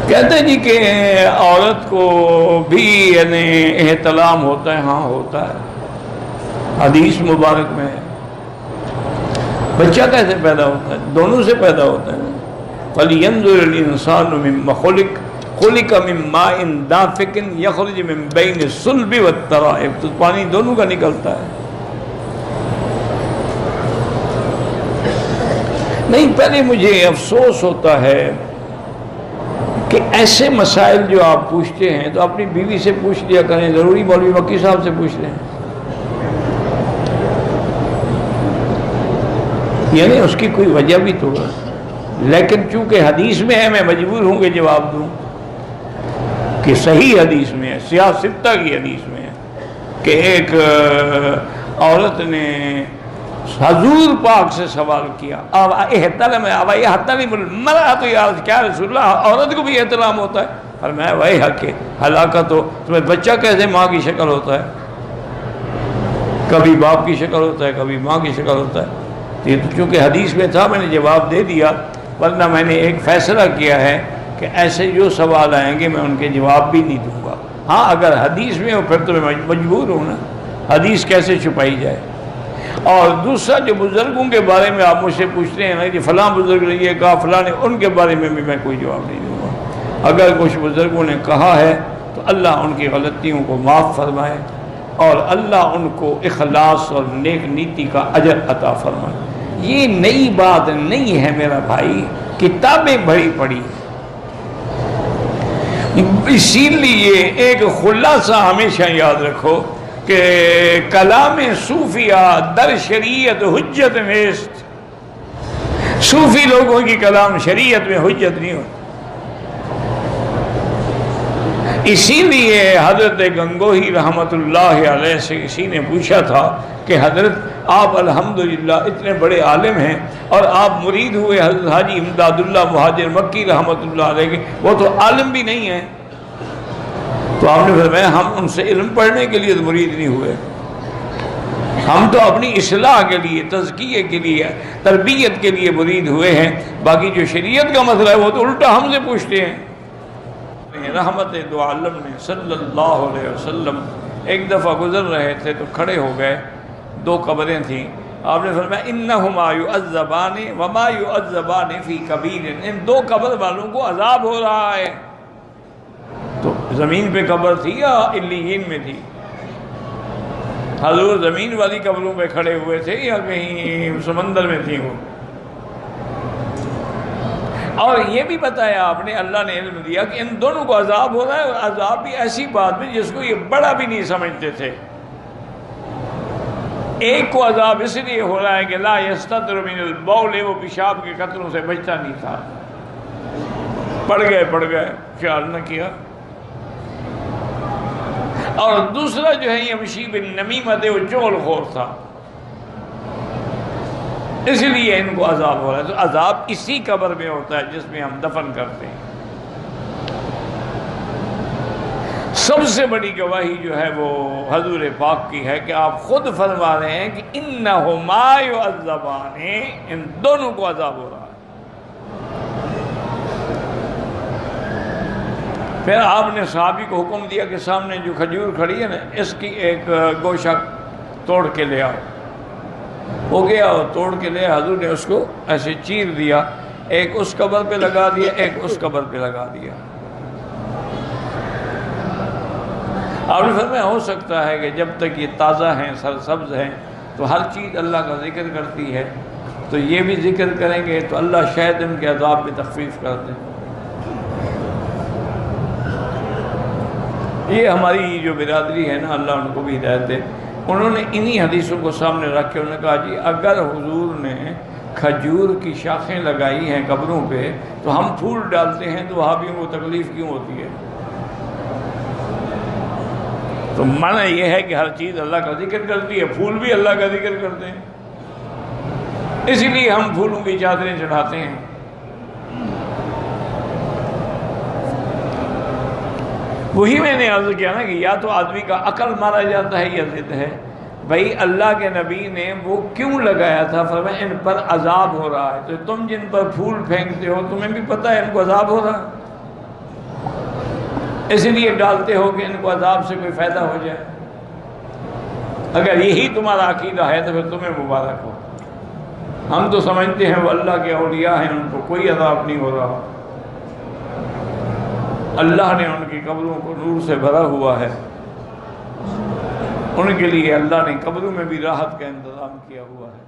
کہتے ہیں جی کہ عورت کو بھی یعنی احتلام ہوتا ہے. ہاں ہوتا ہے، حدیث مبارک میں ہے. بچہ کیسے پیدا ہوتا ہے؟ دونوں سے پیدا ہوتا ہے. فَلْيَنْظُرِ الْإِنسَانُ مِمَّا خُلِقَ مِن مَاءٍ دَافِقٍ يَخْرُجُ مِن بَيْنِ الصُّلْبِ وَالتَّرَائِبِ. تو پانی دونوں کا نکلتا ہے. نہیں، پہلے مجھے افسوس ہوتا ہے کہ ایسے مسائل جو آپ پوچھتے ہیں تو اپنی بیوی سے پوچھ لیا کریں، ضروری مولوی مکی صاحب سے پوچھ لیں. یعنی اس کی کوئی وجہ بھی تو ہے، لیکن چونکہ حدیث میں ہے میں مجبور ہوں کہ جواب دوں کہ صحیح حدیث میں ہے، سیاہ ستہ کی حدیث میں ہے کہ ایک عورت نے حضور پاک سے سوال کیا، احتلم المرأۃ یا رسول اللہ، عورت کو بھی احتلام ہوتا ہے؟ فرمایا ویحک ہلاکت ہو، تمہیں بچہ کیسے ماں کی شکل ہوتا ہے؟ کبھی باپ کی شکل ہوتا ہے، کبھی ماں کی شکل ہوتا ہے. یہ تو چونکہ حدیث میں تھا میں نے جواب دے دیا، ورنہ میں نے ایک فیصلہ کیا ہے کہ ایسے جو سوال آئیں گے میں ان کے جواب بھی نہیں دوں گا. ہاں اگر حدیث میں ہو پھر تو میں مجبور ہوں نا، حدیث کیسے چھپائی جائے. اور دوسرا جو بزرگوں کے بارے میں آپ مجھ سے پوچھتے ہیں نا کہ فلاں بزرگ نے یہ کہا فلاں نے، ان کے بارے میں بھی میں کوئی جواب نہیں دوں گا. اگر کچھ بزرگوں نے کہا ہے تو اللہ ان کی غلطیوں کو معاف فرمائے اور اللہ ان کو اخلاص اور نیک نیتی کا اجر عطا فرمائے. یہ نئی بات نہیں ہے میرا بھائی، کتابیں بھری پڑی. اسی لیے ایک خلاصہ ہمیشہ یاد رکھو کہ کلام صوفیہ در شریعت حجت نیست. صوفی لوگوں کی کلام شریعت میں حجت نہیں ہوتا. اسی لیے حضرت گنگوہی رحمت اللہ علیہ سے کسی نے پوچھا تھا کہ حضرت آپ الحمدللہ اتنے بڑے عالم ہیں اور آپ مرید ہوئے حضرت حاجی امداد اللہ مہاجر مکی رحمت اللہ علیہ کے، وہ تو عالم بھی نہیں ہیں. تو آپ نے فرمایا ہم ان سے علم پڑھنے کے لیے مرید نہیں ہوئے، ہم تو اپنی اصلاح کے لیے، تزکیے کے لیے، تربیت کے لیے مرید ہوئے ہیں. باقی جو شریعت کا مسئلہ ہے وہ تو الٹا ہم سے پوچھتے ہیں. رحمت دو عالم نے صلی اللہ علیہ وسلم ایک دفعہ گزر رہے تھے تو کھڑے ہو گئے، دو قبریں تھیں. آپ نے فرمایا انہما یعذبان وما یعذبان فی کبیر، ان دو قبر والوں کو عذاب ہو رہا ہے. تو زمین پہ قبر تھی یا علیین میں تھی؟ حضور زمین والی قبروں پہ کھڑے ہوئے تھے یا کہیں سمندر میں تھی وہ؟ اور یہ بھی بتایا آپ نے، اللہ نے علم دیا کہ ان دونوں کو عذاب ہو رہا ہے، اور عذاب بھی ایسی بات میں جس کو یہ بڑا بھی نہیں سمجھتے تھے. ایک کو عذاب اس لیے ہو رہا ہے کہ لا یستتر من البول، وہ پیشاب کے قطروں سے بچتا نہیں تھا، پڑ گئے خیال نہ کیا. اور دوسرا جو ہے یمشی بالنمیمۃ، وہ چغل خور تھا، اس لیے ان کو عذاب ہو رہا ہے. تو عذاب اسی قبر میں ہوتا ہے جس میں ہم دفن کرتے ہیں. سب سے بڑی گواہی جو ہے وہ حضور پاک کی ہے کہ آپ خود فرما رہے ہیں کہ انہما یعذبان، ان دونوں کو عذاب ہو رہا ہے. پھر آپ نے صحابی کو حکم دیا کہ سامنے جو کھجور کھڑی ہے نا، اس کی ایک گوشہ توڑ کے لے آؤ. ہو گیا اور توڑ کے لے، حضور نے اس کو ایسے چیر دیا، ایک اس قبر پہ لگا دیا، ایک اس قبر پہ لگا دیا. آپ نے فرمایا ہو سکتا ہے کہ جب تک یہ تازہ ہیں، سرسبز ہیں، تو ہر چیز اللہ کا ذکر کرتی ہے، تو یہ بھی ذکر کریں گے تو اللہ شاید ان کے عذاب میں تخفیف کر دے. یہ ہماری جو برادری ہے نا، اللہ ان کو بھی ہدایت دے، انہوں نے انہی حدیثوں کو سامنے رکھ کے انہوں نے کہا جی اگر حضور نے کھجور کی شاخیں لگائی ہیں قبروں پہ تو ہم پھول ڈالتے ہیں تو وہابیوں کو تکلیف کیوں ہوتی ہے؟ تو معنی یہ ہے کہ ہر چیز اللہ کا ذکر کرتی ہے، پھول بھی اللہ کا ذکر کرتے ہیں، اسی لیے ہم پھولوں کی چادریں چڑھاتے ہیں. وہی میں نے عرض کیا نا کہ یا تو آدمی کا عقل مارا جاتا ہے یا ضد ہے. بھائی اللہ کے نبی نے وہ کیوں لگایا تھا؟ فرمایا ان پر عذاب ہو رہا ہے. تو تم جن پر پھول پھینکتے ہو تمہیں بھی پتہ ہے ان کو عذاب ہو رہا ہے. اس لیے ڈالتے ہو کہ ان کو عذاب سے کوئی فائدہ ہو جائے؟ اگر یہی تمہارا عقیدہ ہے تو پھر تمہیں مبارک ہو۔ ہم تو سمجھتے ہیں وہ اللہ کے اولیاء ہیں، ان کو کوئی عذاب نہیں ہو رہا، اللہ نے ان کی قبروں کو نور سے بھرا ہوا ہے، ان کے لیے اللہ نے قبروں میں بھی راحت کا انتظام کیا ہوا ہے۔